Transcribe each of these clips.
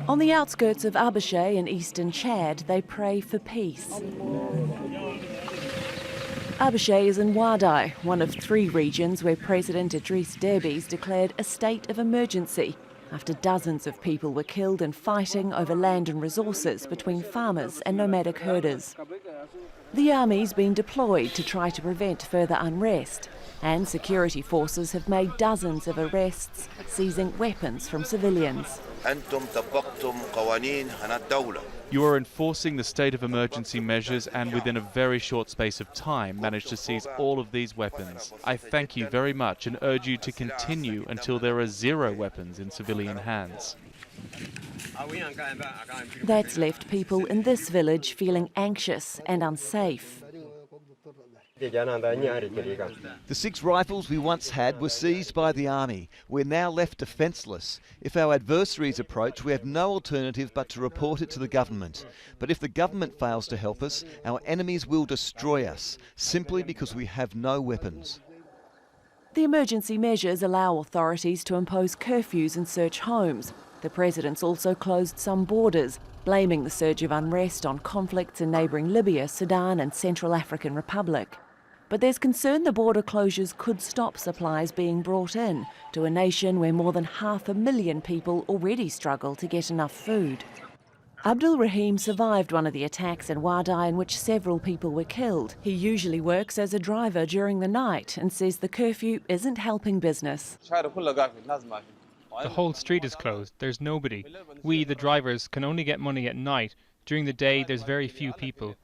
On the outskirts of Abushe in eastern Chad, they pray for peace. Abushe is in Wadai, one of 3 regions where President Idriss Déby's declared a state of emergency after dozens of people were killed in fighting over land and resources between farmers and nomadic herders. The army's been deployed to try to prevent further unrest, and security forces have made dozens of arrests, seizing weapons from civilians. You are enforcing the state of emergency measures and within a very short space of time managed to seize all of these weapons. I thank you very much and urge you to continue until there are 0 weapons in civilian hands. That's left people in this village feeling anxious and unsafe. The 6 rifles we once had were seized by the army. We're now left defenceless. If our adversaries approach, we have no alternative but to report it to the government. But if the government fails to help us, our enemies will destroy us, simply because we have no weapons. The emergency measures allow authorities to impose curfews and search homes. The president's also closed some borders, blaming the surge of unrest on conflicts in neighbouring Libya, Sudan and Central African Republic. But there's concern the border closures could stop supplies being brought in to a nation where more than 500,000 people already struggle to get enough food. ABDULRAHEEM survived one of the attacks in Wadai in which several people were killed. He usually works as a driver during the night and says the curfew isn't helping business. The whole street is closed. There's nobody. We, the drivers, can only get money at night. During the day, there's very few people.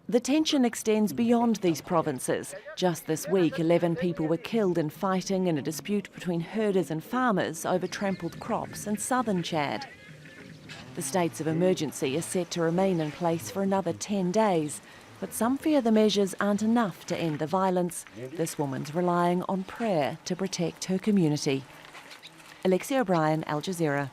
The tension extends beyond these provinces. Just this week, 11 people were killed in fighting in a dispute between herders and farmers over trampled crops in southern Chad. The states of emergency are set to remain in place for another 10 days, but some fear the measures aren't enough to end the violence. This woman's relying on prayer to protect her community. Alexi, Al Jazeera.